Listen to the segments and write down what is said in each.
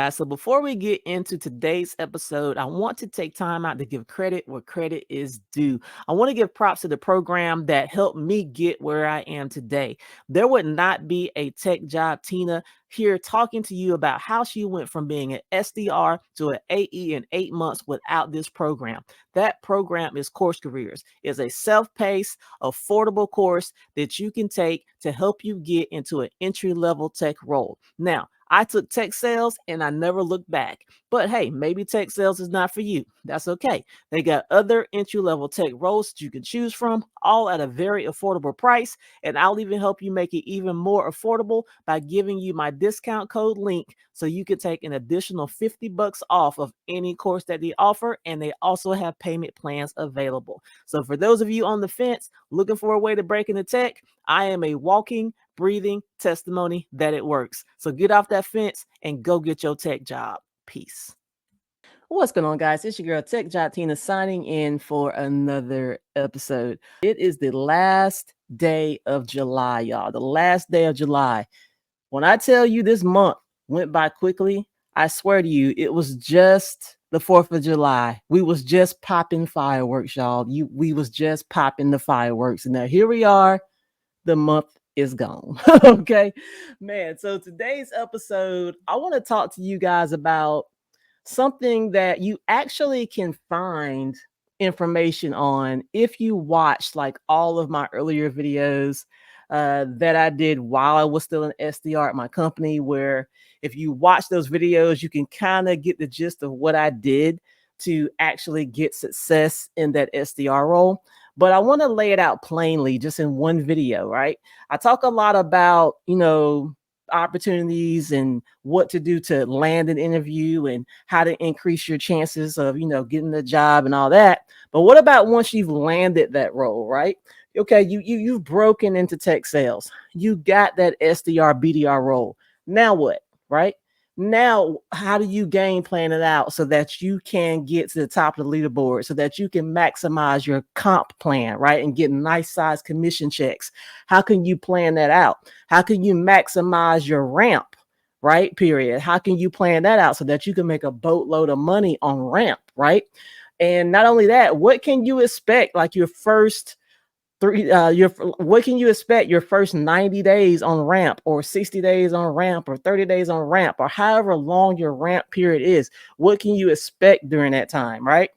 guys. So before we get into today's episode, I want to take time out to give credit where credit is due. I want to give props to the program that helped me get where I am today. There would not be a tech job Tina here talking to you about how she went from being an SDR to an AE in 8 months without this program. That program is Course Careers. It's a self-paced, affordable course that you can take to help you get into an entry-level tech role. Now, I took tech sales and I never looked back. But hey, maybe tech sales is not for you. That's okay. They got other entry-level tech roles that you can choose from, all at a very affordable price. And I'll even help you make it even more affordable by giving you my discount code link so you can take an additional $50 off of any course that they offer. And they also have payment plans available. So for those of you on the fence looking for a way to break into tech, I am a walking, breathing testimony that it works. So get off that fence and go get your tech job. Peace. What's going on, guys? It's your girl Tech Job Tina signing in for another episode. It is the last day of July, y'all. The last day of July. When I tell you this month went by quickly, I swear to you, it was just the 4th of July. We was just popping fireworks, y'all. We was just popping the fireworks. And now here we are. The month is gone. Okay, man. So today's episode, I want to talk to you guys about something that you actually can find information on if you watched like all of my earlier videos that I did while I was still an SDR at my company, where if you watch those videos, you can kind of get the gist of what I did to actually get success in that SDR role. But I want to lay it out plainly just in one video, right? I talk a lot about, opportunities and what to do to land an interview and how to increase your chances of, getting the job and all that. But what about once you've landed that role, right? Okay, you've broken into tech sales. You got that SDR, BDR role. Now what, right? Now, how do you game plan it out so that you can get to the top of the leaderboard, so that you can maximize your comp plan, right? And get nice size commission checks. How can you plan that out? How can you maximize your ramp, right? Period. How can you plan that out so that you can make a boatload of money on ramp, right? And not only that, what can you expect like your first what can you expect your first 90 days on ramp, or 60 days on ramp, or 30 days on ramp, or however long your ramp period is? What can you expect during that time, right?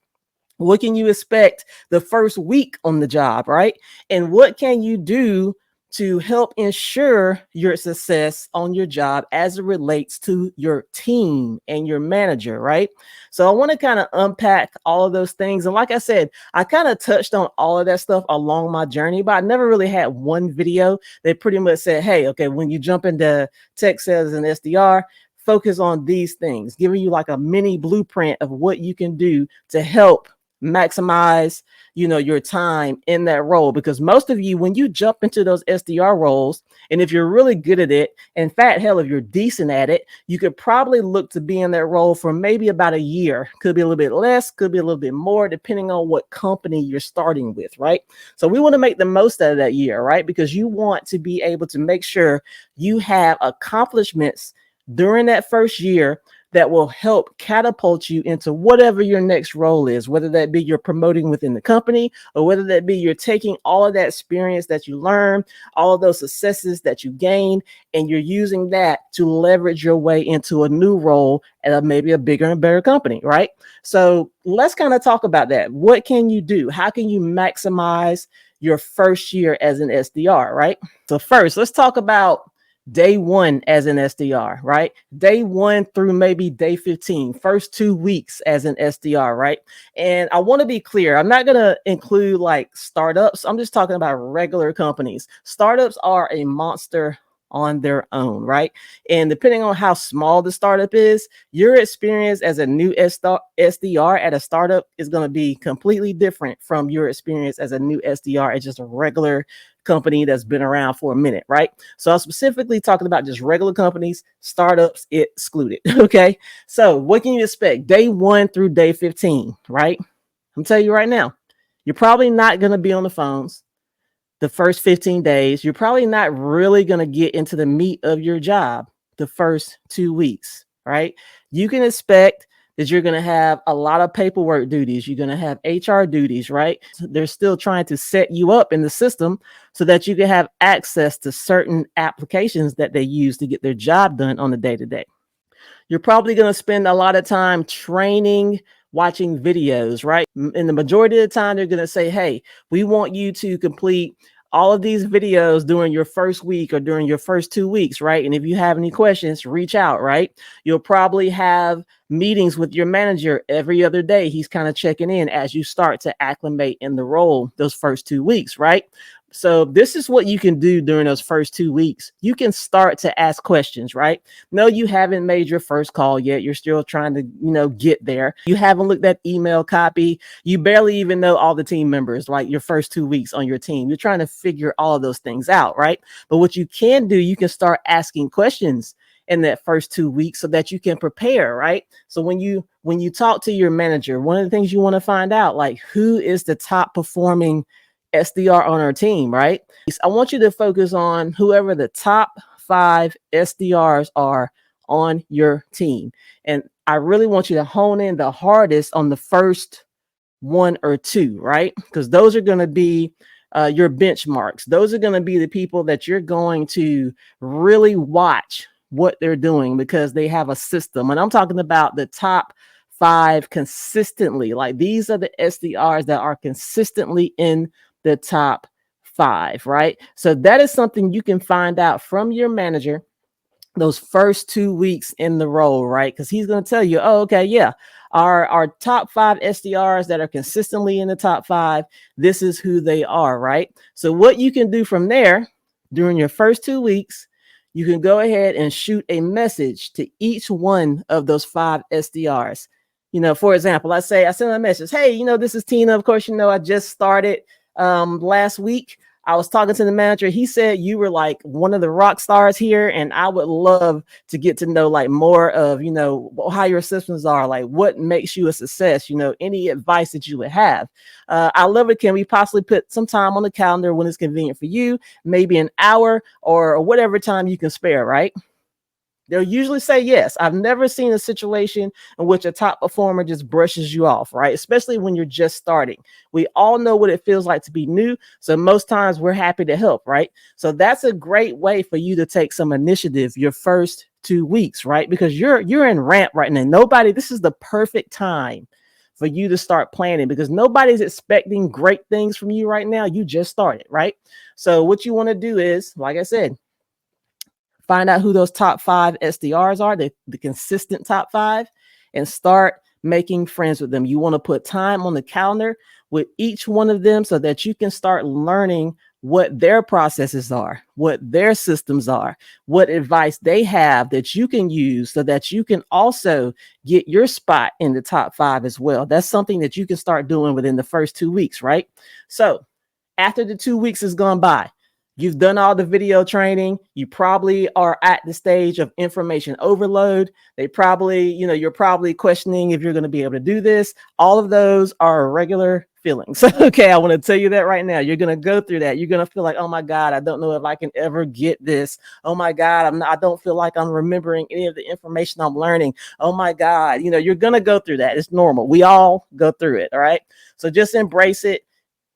What can you expect the first week on the job, right? And what can you do to help ensure your success on your job as it relates to your team and your manager, right? So I want to kind of unpack all of those things. And like I said, I kind of touched on all of that stuff along my journey, but I never really had one video that pretty much said, hey, okay, when you jump into tech sales and SDR, focus on these things, giving you like a mini blueprint of what you can do to help maximize your time in that role. Because most of you, when you jump into those SDR roles, and if you're really good at it, in fact, hell, if you're decent at it, you could probably look to be in that role for maybe about a year. Could be a little bit less, could be a little bit more, depending on what company you're starting with, right? So we want to make the most out of that year, right? Because you want to be able to make sure you have accomplishments during that first year that will help catapult you into whatever your next role is, whether that be you're promoting within the company, or whether that be you're taking all of that experience that you learn, all of those successes that you gain, and you're using that to leverage your way into a new role at maybe a bigger and better company, right? So let's kind of talk about that. What can you do? How can you maximize your first year as an SDR, right? So first, let's talk about day one as an SDR, right? Day one through maybe day 15, first 2 weeks as an SDR, right? And I want to be clear, I'm not going to include like startups. I'm just talking about regular companies. Startups are a monster on their own, right? And depending on how small the startup is, your experience as a new SDR at a startup is going to be completely different from your experience as a new SDR at just a regular company that's been around for a minute, right? So I'm specifically talking about just regular companies, startups excluded. Okay. So what can you expect day 1 through day 15, right? I'm telling you right now, you're probably not going to be on the phones the first 15 days. You're probably not really going to get into the meat of your job the first 2 weeks. right? You can expect that you're going to have a lot of paperwork duties. You're going to have HR duties, right? They're still trying to set you up in the system so that you can have access to certain applications that they use to get their job done on the day to day. You're probably going to spend a lot of time training, watching videos, right? And the majority of the time, they're going to say, hey, we want you to complete all of these videos during your first week or during your first 2 weeks, right? And if you have any questions, reach out, right? You'll probably have meetings with your manager every other day. He's kind of checking in as you start to acclimate in the role those first 2 weeks, right? So this is what you can do during those first 2 weeks. You can start to ask questions, right? No, you haven't made your first call yet. You're still trying to, get there. You haven't looked at email copy. You barely even know all the team members, like your first 2 weeks on your team. You're trying to figure all of those things out, right? But what you can do, you can start asking questions in that first 2 weeks so that you can prepare, right? So when you talk to your manager, one of the things you want to find out, like, who is the top performing SDR on our team, right? I want you to focus on whoever the top 5 SDRs are on your team. And I really want you to hone in the hardest on the first 1 or 2, right? Because those are going to be your benchmarks. Those are going to be the people that you're going to really watch what they're doing because they have a system. And I'm talking about the top 5 consistently. Like, these are the SDRs that are consistently in the top 5, right? So that is something you can find out from your manager those first 2 weeks in the role, right? Because he's going to tell you, oh, okay, yeah, our top 5 SDRs that are consistently in the top 5, this is who they are, right? So what you can do from there during your first 2 weeks, you can go ahead and shoot a message to each one of those 5 SDRs. For example, let's say I send a message, hey, this is Tina. Of course, I just started last week. I was talking to the manager. He said you were like one of the rock stars here, and I would love to get to know like more of, how your systems are, like what makes you a success, any advice that you would have. I love it. Can we possibly put some time on the calendar when it's convenient for you, maybe an hour or whatever time you can spare, right? They'll usually say yes. I've never seen a situation in which a top performer just brushes you off, right? Especially when you're just starting. We all know what it feels like to be new. So most times we're happy to help, right? So that's a great way for you to take some initiative your first 2 weeks, right? Because you're in ramp right now. This is the perfect time for you to start planning because nobody's expecting great things from you right now. You just started, right? So what you want to do is, like I said, find out who those top 5 SDRs are, the consistent top 5, and start making friends with them. You want to put time on the calendar with each one of them so that you can start learning what their processes are, what their systems are, what advice they have that you can use so that you can also get your spot in the top 5 as well. That's something that you can start doing within the first 2 weeks, right? So after the 2 weeks has gone by, you've done all the video training. You probably are at the stage of information overload. They probably, you're probably questioning if you're going to be able to do this. All of those are regular feelings. Okay, I want to tell you that right now. You're going to go through that. You're going to feel like, oh my God, I don't know if I can ever get this. Oh my God, I don't feel like I'm remembering any of the information I'm learning. Oh my God, you're going to go through that. It's normal. We all go through it. All right. So just embrace it.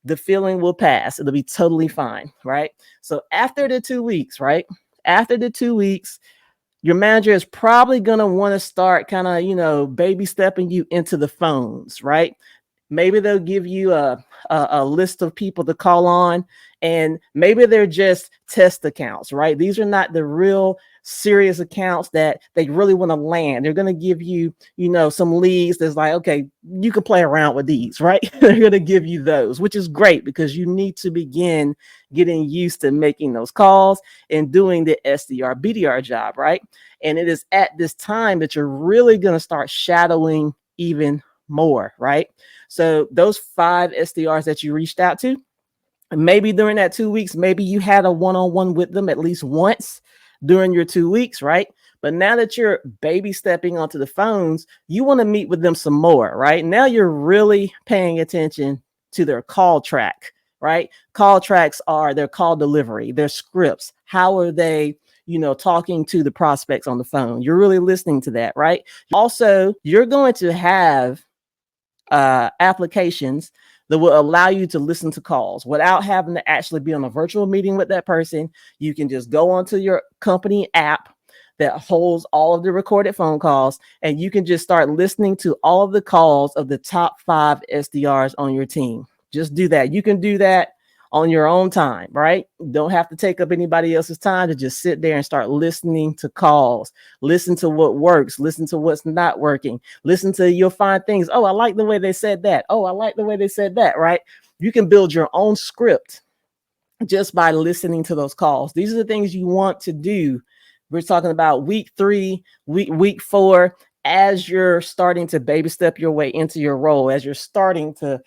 The feeling will pass. It'll be totally fine, right? So after the 2 weeks, right? After the 2 weeks, your manager is probably going to want to start kind of, baby stepping you into the phones, right? Maybe they'll give you a list of people to call on, and maybe they're just test accounts, right? These are not the real serious accounts that they really want to land. They're going to give you, some leads that's like, okay, you can play around with these, right? They're going to give you those, which is great because you need to begin getting used to making those calls and doing the SDR, BDR job, right? And it is at this time that you're really going to start shadowing even more, right? So those 5 SDRs that you reached out to, maybe during that 2 weeks, maybe you had a one-on-one with them at least once during your 2 weeks, right? But now that you're baby stepping onto the phones, you want to meet with them some more, right? Now you're really paying attention to their call track, right? Call tracks are their call delivery, their scripts. How are they, talking to the prospects on the phone. You're really listening to that, right? Also, you're going to have applications that will allow you to listen to calls without having to actually be on a virtual meeting with that person. You can just go onto your company app that holds all of the recorded phone calls, and you can just start listening to all of the calls of the top 5 SDRs on your team. Just do that. You can do that on your own time, right? You don't have to take up anybody else's time to just sit there and start listening to calls. Listen to what works. Listen to what's not working. Listen to, you'll find things. Oh, I like the way they said that. Oh, I like the way they said that, right? You can build your own script just by listening to those calls. These are the things you want to do. We're talking about week 3, week 4, as you're starting to baby step your way into your role, as you're starting to,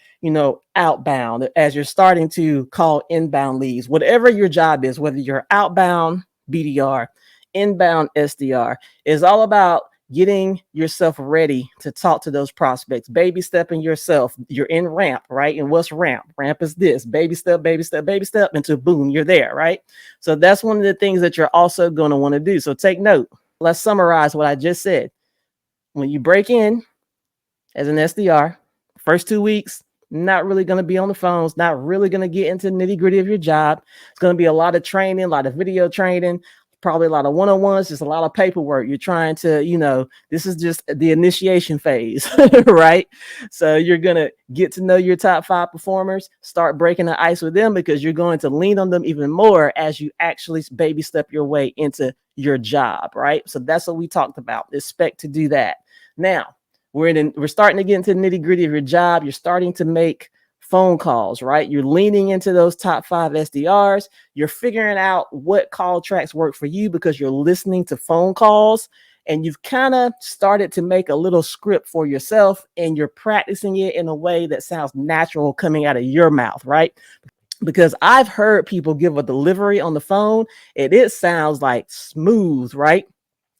outbound, as you're starting to call inbound leads, whatever your job is, whether you're outbound BDR, inbound SDR, is all about getting yourself ready to talk to those prospects, baby stepping yourself. You're in ramp, right? And what's ramp? Ramp is this: baby step, baby step, baby step, until boom, you're there, right? So that's one of the things that you're also going to want to do. So take note. Let's summarize what I just said. When you break in as an SDR, first 2 weeks, not really going to be on the phones, not really going to get into the nitty gritty of your job. It's going to be a lot of training, a lot of video training, probably a lot of one-on-ones, just a lot of paperwork. You're trying to, this is just the initiation phase, right? So you're going to get to know your top 5 performers, start breaking the ice with them, because you're going to lean on them even more as you actually baby step your way into your job, right? So that's what we talked about. Expect to do that. Now, we're starting to get into the nitty gritty of your job. You're starting to make phone calls, right? You're leaning into those top 5 SDRs. You're figuring out what call tracks work for you because you're listening to phone calls, and you've kind of started to make a little script for yourself, and you're practicing it in a way that sounds natural coming out of your mouth, right? Because I've heard people give a delivery on the phone and it sounds like smooth, right?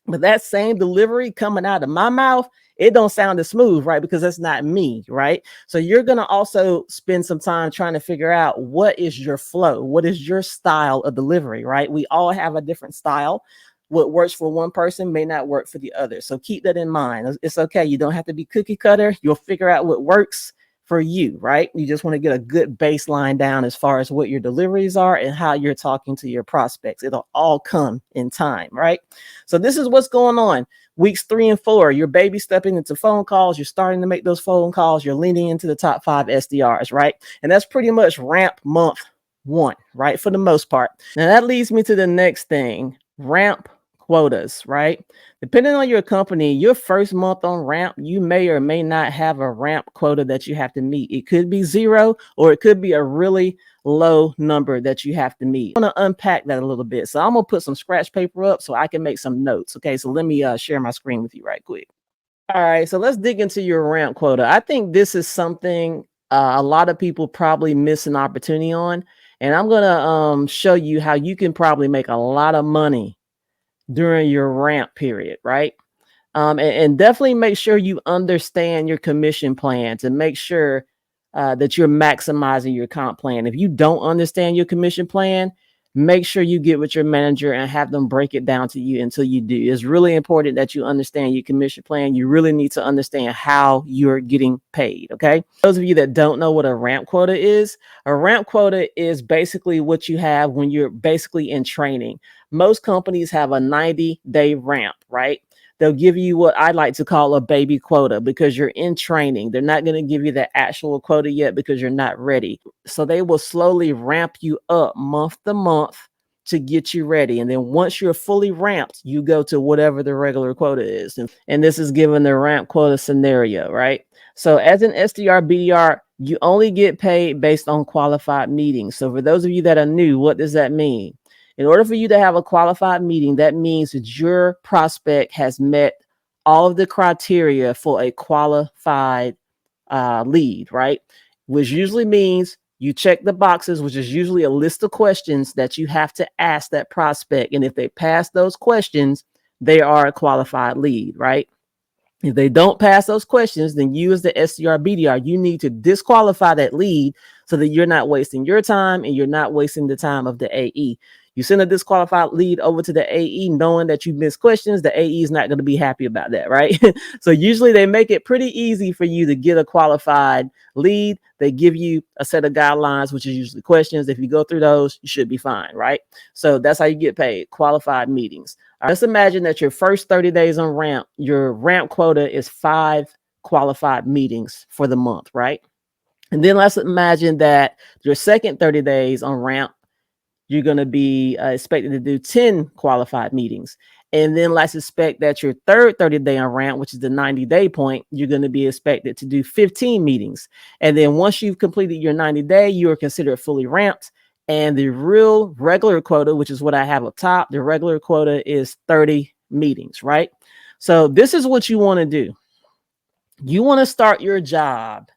But that same delivery coming out of my mouth, it don't sound as smooth, right? Because that's not me, right? So you're going to also spend some time trying to figure out what is your flow, what is your style of delivery, right? We all have a different style. What works for one person may not work for the other. So keep that in mind. It's okay. You don't have to be cookie cutter. You'll figure out what works for you, right? You just want to get a good baseline down as far as what your deliveries are and how you're talking to your prospects. It'll all come in time, right? So this is what's going on. Weeks 3 and 4, you're baby stepping into phone calls. You're starting to make those phone calls. You're leaning into the top 5 SDRs, right? And that's pretty much ramp month 1, right? For the most part. Now that leads me to the next thing, ramp quotas, right? Depending on your company, your first month on ramp, you may or may not have a ramp quota that you have to meet. It could be 0, or it could be a really low number that you have to meet. I'm going to unpack that a little bit. So I'm going to put some scratch paper up so I can make some notes. Okay, so let me share my screen with you right quick. All right, so let's dig into your ramp quota. I think this is something a lot of people probably miss an opportunity on. And I'm going to show you how you can probably make a lot of money during your ramp period, right? And definitely make sure you understand your commission plan to make sure that you're maximizing your comp plan. If you don't understand your commission plan, make sure you get with your manager and have them break it down to you until you do. It's really important that you understand your commission plan. You really need to understand how you're getting paid, okay? Those of you that don't know what a ramp quota is, a ramp quota is basically what you have when you're basically in training. Most companies have a 90-day ramp, right? They'll give you what I like to call a baby quota because you're in training. They're not going to give you the actual quota yet because you're not ready. So they will slowly ramp you up month to month to get you ready. And then once you're fully ramped, you go to whatever the regular quota is. And this is given the ramp quota scenario, right? So as an SDR, BDR, you only get paid based on qualified meetings. So for those of you that are new, what does that mean? In order for you to have a qualified meeting, that means that your prospect has met all of the criteria for a qualified lead, right? Which usually means you check the boxes, which is usually a list of questions that you have to ask that prospect. And if they pass those questions, they are a qualified lead, right? If they don't pass those questions, then you as the SDR, BDR, you need to disqualify that lead so that you're not wasting your time and you're not wasting the time of the AE. You send a disqualified lead over to the AE knowing that you missed questions. The AE is not going to be happy about that, right? So usually they make it pretty easy for you to get a qualified lead. They give you a set of guidelines, which is usually questions. If you go through those, you should be fine, right? So that's how you get paid, qualified meetings. All right, let's imagine that your first 30 days on ramp, your ramp quota is 5 qualified meetings for the month, right? And then let's imagine that your second 30 days on ramp, you're going to be expected to do 10 qualified meetings. And then let's expect that your third 30-day on ramp, which is the 90-day point, you're going to be expected to do 15 meetings. And then once you've completed your 90-day, you are considered fully ramped. And the real regular quota, which is what I have up top, the regular quota is 30 meetings, right? So this is what you want to do. You want to start your job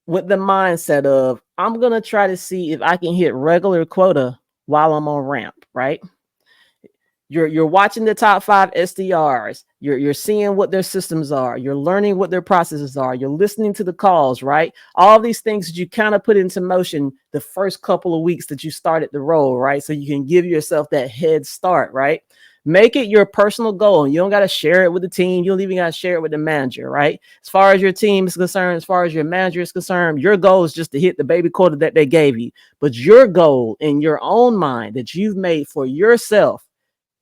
with the mindset of, I'm going to try to see if I can hit regular quota while I'm on ramp, right? You're watching the top 5 SDRs. You're seeing what their systems are. You're learning what their processes are. You're listening to the calls, right? All these things that you kind of put into motion the first couple of weeks that you started the role, right? So you can give yourself that head start, right? Make it your personal goal. You don't got to share it with the team. You don't even got to share it with the manager, right? As far as your team is concerned, as far as your manager is concerned, your goal is just to hit the baby quota that they gave you. But your goal in your own mind that you've made for yourself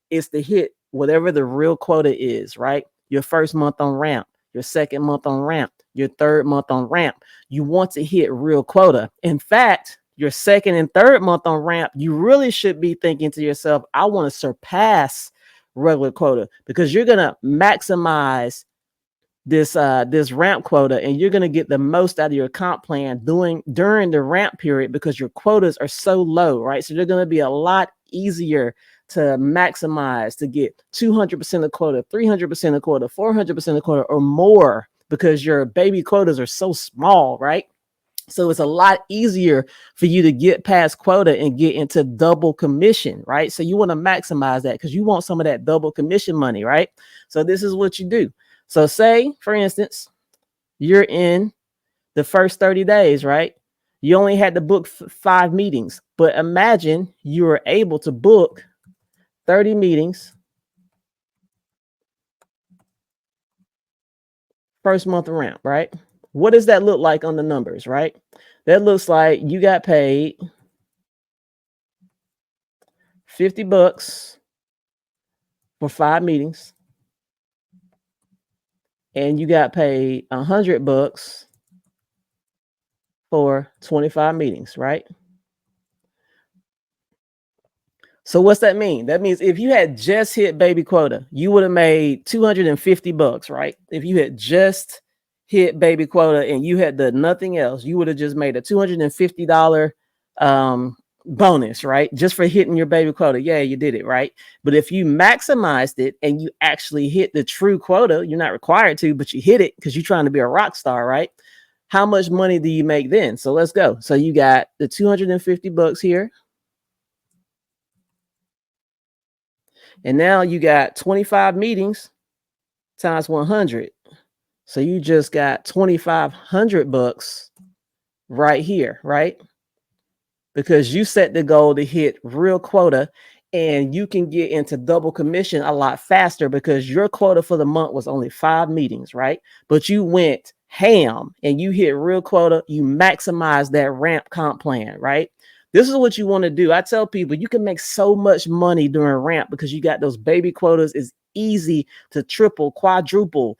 is to hit whatever the real quota is, right? Your first month on ramp, your second month on ramp, your third month on ramp. You want to hit real quota. In fact, your second and third month on ramp, you really should be thinking to yourself, I want to surpass regular quota, because you're going to maximize this ramp quota, and you're going to get the most out of your comp plan during the ramp period, because your quotas are so low, right? So they're going to be a lot easier to maximize, to get 200% of quota, 300% of quota, 400% of quota, or more, because your baby quotas are so small, right? So it's a lot easier for you to get past quota and get into double commission, right? So you want to maximize that because you want some of that double commission money, right? So this is what you do. So say, for instance, you're in the first 30 days, right? You only had to book 5 meetings, but imagine you were able to book 30 meetings first month of ramp, right? What does that look like on the numbers, right? That looks like you got paid $50 for 5 meetings, and you got paid $100 for 25 meetings, right? So what's that mean? That means if you had just hit baby quota, you would have made $250, right? If you had just hit baby quota and you had done nothing else, you would have just made a $250 bonus, right? Just for hitting your baby quota. Yeah, you did it, right? But if you maximized it and you actually hit the true quota, you're not required to, but you hit it because you're trying to be a rock star, right? How much money do you make then? So let's go. So you got the $250 here. And now you got 25 meetings times 100. So you just got $2,500 right here, right? Because you set the goal to hit real quota, and you can get into double commission a lot faster because your quota for the month was only 5 meetings, right? But you went ham and you hit real quota. You maximize that ramp comp plan, right? This is what you want to do. I tell people you can make so much money during ramp because you got those baby quotas. It's easy to triple, quadruple,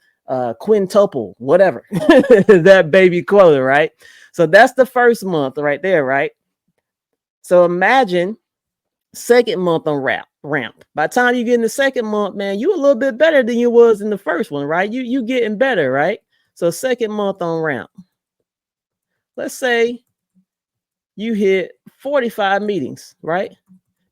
quintuple, whatever that baby quota, right? So that's the first month right there, right? So imagine second month on ramp. By the time you get in the second month, man, you a little bit better than you was in the first one, right? You getting better, right? So second month on ramp. Let's say you hit 45 meetings, right?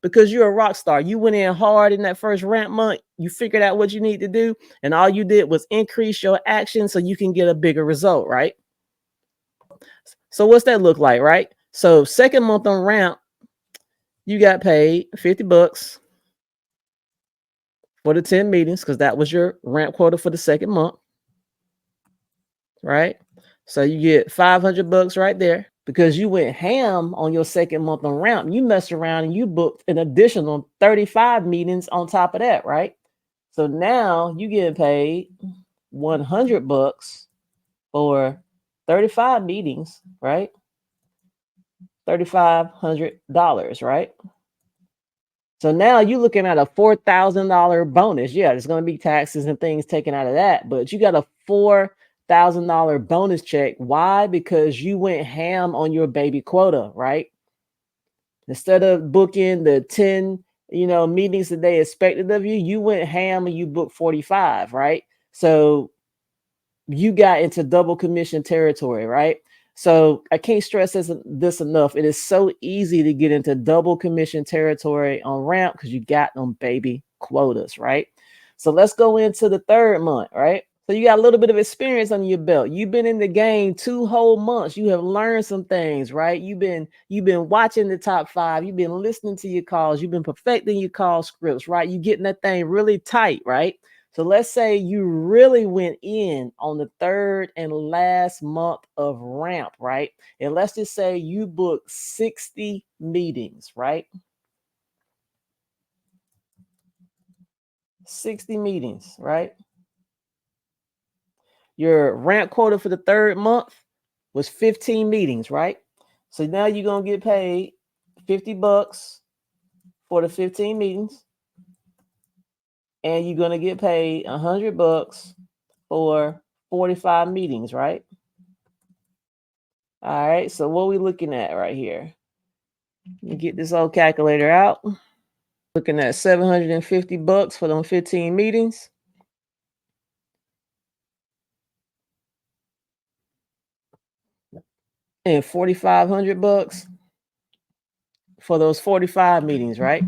Because you're a rock star. You went in hard in that first ramp month. You figured out what you need to do, and all you did was increase your action so you can get a bigger result, right? So what's that look like, right? So second month on ramp, you got paid $50 for the 10 meetings because that was your ramp quota for the second month, right? So you get $500 right there because you went ham on your second month on ramp. You messed around and you booked an additional 35 meetings on top of that, right? So now you get paid $100 for 35 meetings, right? $3,500, right? So now you're looking at a $4,000 bonus. Yeah, there's going to be taxes and things taken out of that, but you got a $4,000 bonus check. Why? Because you went ham on your baby quota, right? Instead of booking the 10, meetings that they expected of you, you went ham and you booked 45, right? So you got into double commission territory, right? So I can't stress this enough. It is so easy to get into double commission territory on ramp because you got them baby quotas, right? So let's go into the third month, right? So you got a little bit of experience under your belt. You've been in the game 2 whole months. You have learned some things, right? You've been watching the top 5. You've been listening to your calls. You've been perfecting your call scripts, right? You getting that thing really tight, right? So let's say you really went in on the third and last month of ramp, right? And let's just say you booked 60 meetings, right? 60 meetings, right? Your ramp quota for the third month was 15 meetings, right? So now you're going to get paid $50 for the 15 meetings. And you're going to get paid $100 for 45 meetings, right? All right, so what are we looking at right here? Let me get this old calculator out. Looking at $750 for them 15 meetings. And $4,500 for those 45 meetings, right?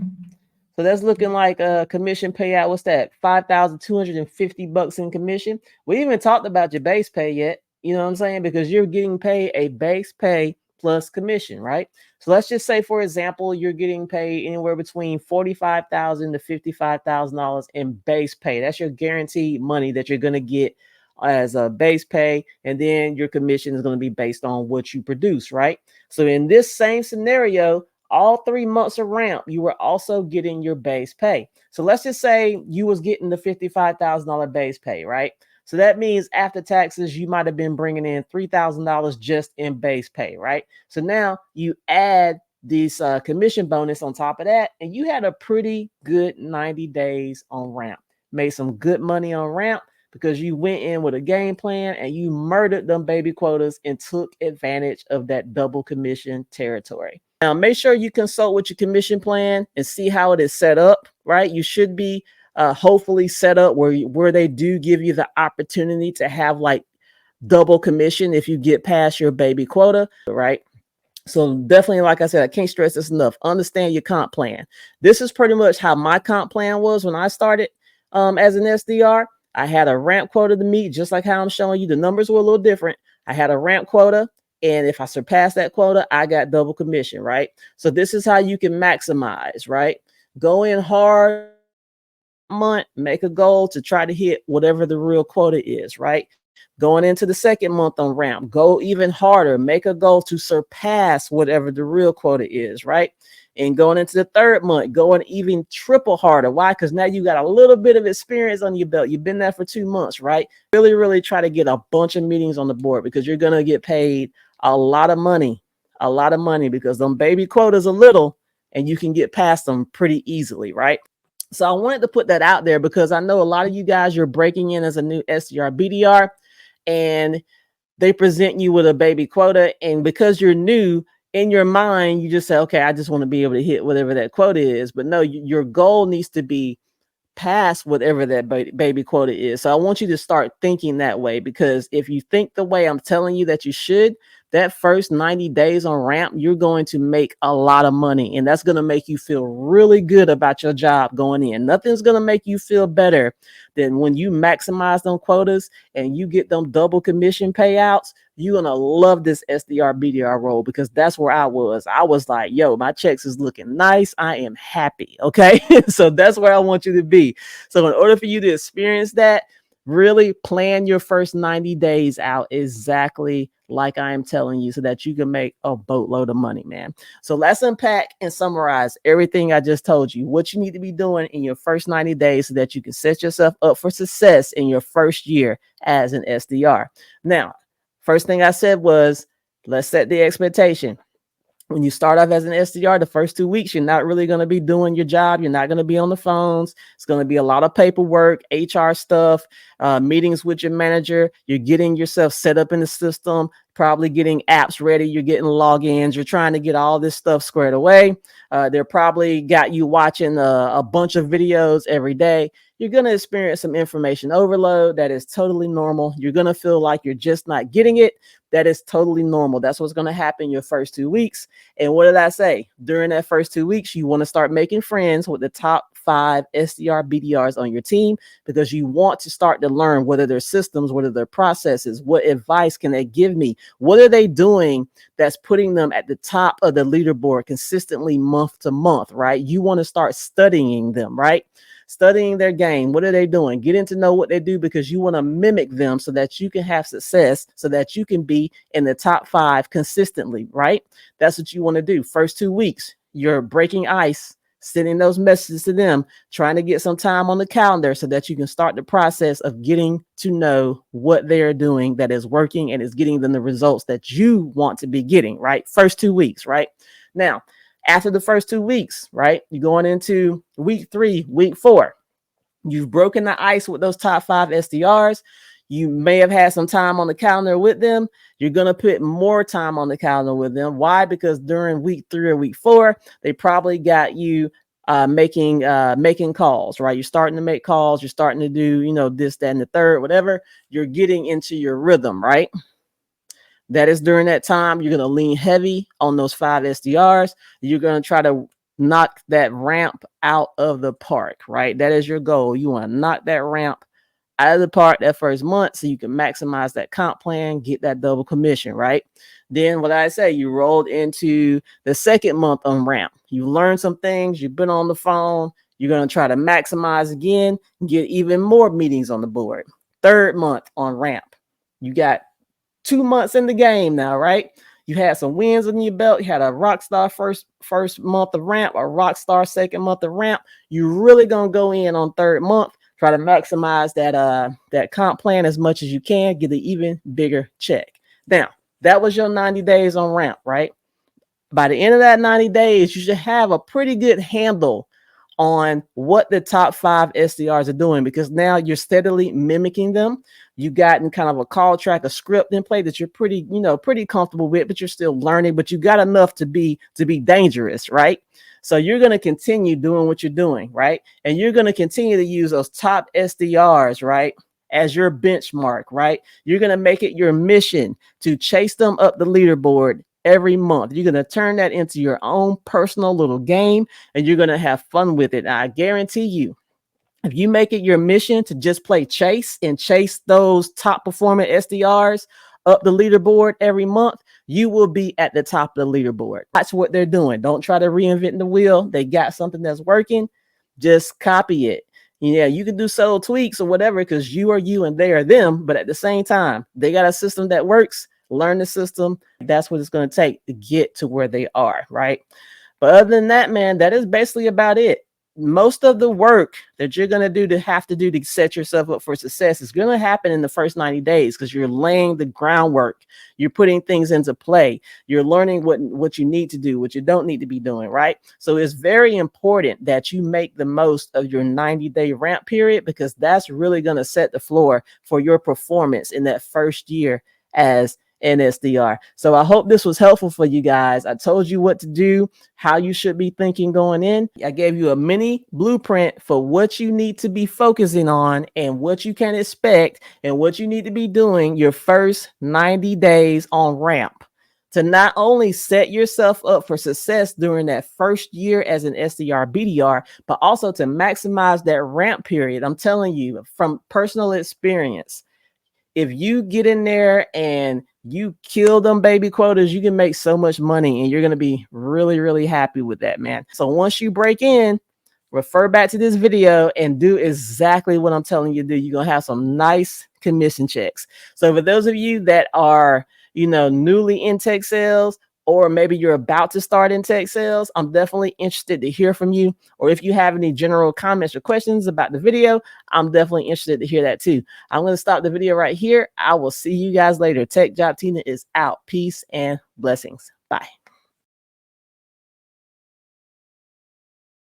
So that's looking like a commission payout. What's that? $5,250 in commission. We even talked about your base pay yet. You know what I'm saying? Because you're getting paid a base pay plus commission, right? So let's just say, for example, you're getting paid anywhere between $45,000 to $55,000 in base pay. That's your guaranteed money that you're going to get as a base pay, and then your commission is going to be based on what you produce, right? So in this same scenario, all 3 months of ramp, you were also getting your base pay. So let's just say you was getting the $55,000 base pay, right? So that means after taxes, you might have been bringing in $3,000 just in base pay, right? So now you add this commission bonus on top of that, and you had a pretty good 90 days on ramp. Made some good money on ramp because you went in with a game plan and you murdered them baby quotas and took advantage of that double commission territory. Now, make sure you consult with your commission plan and see how it is set up, right? You should be hopefully set up where they do give you the opportunity to have like double commission if you get past your baby quota, right? So definitely, like I said, I can't stress this enough. Understand your comp plan. This is pretty much how my comp plan was when I started as an SDR. I had a ramp quota to meet, just like how I'm showing you. The numbers were a little different. I had a ramp quota, and if I surpassed that quota, I got double commission, right? So this is how you can maximize, right? Go in hard month, make a goal to try to hit whatever the real quota is, right? Going into the second month on ramp, go even harder, make a goal to surpass whatever the real quota is, right? And going into the third month, going even triple harder. Why? Because now you got a little bit of experience on your belt. You've been there for 2 months, right? Really try to get a bunch of meetings on the board because you're going to get paid a lot of money because them baby quotas are little and you can get past them pretty easily, right? So I wanted to put that out there because I know a lot of you guys, you're breaking in as a new SDR, BDR, and they present you with a baby quota. And because you're new, in your mind, you just say, okay, I just want to be able to hit whatever that quota is. But no, your goal needs to be past whatever that baby quota is. So I want you to start thinking that way, because if you think the way I'm telling you that you should, that first 90 days on ramp, you're going to make a lot of money, and that's going to make you feel really good about your job going in. Nothing's going to make you feel better than when you maximize them quotas and you get them double commission payouts. You're going to love this SDR BDR role, because that's where I was. I was like, yo, my checks is looking nice. I am happy. Okay. So that's where I want you to be. So in order for you to experience that, Really plan your first 90 days out exactly like I am telling you so that you can make a boatload of money, man. So let's unpack and summarize everything I just told you, what you need to be doing in your first 90 days so that you can set yourself up for success in your first year as an SDR. Now, first thing I said was, let's set the expectation. When you start off as an SDR, the first 2 weeks, you're not really going to be doing your job. You're not going to be on the phones. It's going to be a lot of paperwork, HR stuff, meetings with your manager. You're getting yourself set up in the system, probably getting apps ready. You're getting logins. You're trying to get all this stuff squared away. They're probably got you watching a bunch of videos every day. You're going to experience some information overload. That is totally normal. You're going to feel like you're just not getting it. That is totally normal. That's what's going to happen your first 2 weeks. And what did I say? During that first 2 weeks, you want to start making friends with the top 5 SDR BDRs on your team, because you want to start to learn what are their systems, what are their processes, what advice can they give me, what are they doing that's putting them at the top of the leaderboard consistently month to month, right? You want to start studying them, right? Studying their game. What are they doing? Getting to know what they do, because you want to mimic them so that you can have success, so that you can be in the top 5 consistently, right? That's what you want to do. First 2 weeks, you're breaking ice, sending those messages to them, trying to get some time on the calendar so that you can start the process of getting to know what they're doing that is working and is getting them the results that you want to be getting, right? First 2 weeks, right? Now, after the first 2 weeks, right, you're going into week 3, week 4. You've broken the ice with those top 5 SDRs. You may have had some time on the calendar with them. You're going to put more time on the calendar with them. Why? Because during week 3 or week 4, they probably got you making calls, right? You're starting to make calls. You're starting to do, this, that, and the third, whatever. You're getting into your rhythm, right? That is during that time, you're going to lean heavy on those 5 SDRs. You're going to try to knock that ramp out of the park, right? That is your goal. You want to knock that ramp out of the park that first month so you can maximize that comp plan, get that double commission, right? Then what I say, you rolled into the second month on ramp. You learned some things. You've been on the phone. You're going to try to maximize again, get even more meetings on the board. Third month on ramp. You got 2 months in the game now, right? You had some wins in your belt. You had a rock star first month of ramp, a rock star second month of ramp. You're really gonna go in on third month, try to maximize that comp plan as much as you can, get an even bigger check. Now, that was your 90 days on ramp, right? By the end of that 90 days, you should have a pretty good handle on what the top 5 SDRs are doing, because now you're steadily mimicking them. You've gotten kind of a call track, a script in play that you're pretty comfortable with, but you're still learning, but you got enough to be dangerous, right? So you're going to continue doing what you're doing, right? And you're going to continue to use those top SDRs, right, as your benchmark, right? You're going to make it your mission to chase them up the leaderboard every month. You're going to turn that into your own personal little game, and you're going to have fun with it. And I guarantee you, if you make it your mission to just play chase and chase those top performing SDRs up the leaderboard every month, you will be at the top of the leaderboard. That's what they're doing. Don't try to reinvent the wheel. They got something that's working. Just copy it. Yeah, you can do subtle tweaks or whatever, because you are you and they are them. But at the same time, they got a system that works. Learn the system. That's what it's going to take to get to where they are, right? But other than that, man, that is basically about it. Most of the work that you're going to do to set yourself up for success is going to happen in the first 90 days, because you're laying the groundwork. You're putting things into play. You're learning what you need to do, what you don't need to be doing, right? So it's very important that you make the most of your 90-day ramp period, because that's really going to set the floor for your performance in that first year as an SDR. So I hope this was helpful for you guys. I told you what to do, how you should be thinking going in. I gave you a mini blueprint for what you need to be focusing on and what you can expect and what you need to be doing your first 90 days on ramp, to not only set yourself up for success during that first year as an SDR BDR, but also to maximize that ramp period. I'm telling you from personal experience, if you get in there and you kill them baby quotas, you can make so much money, and you're going to be really, really happy with that, man. So once you break in, refer back to this video and do exactly what I'm telling you to do. You're going to have some nice commission checks. So for those of you that are, newly in tech sales, or maybe you're about to start in tech sales, I'm definitely interested to hear from you. Or if you have any general comments or questions about the video, I'm definitely interested to hear that too. I'm going to stop the video right here. I will see you guys later. Tech Job Tina is out. Peace and blessings. Bye.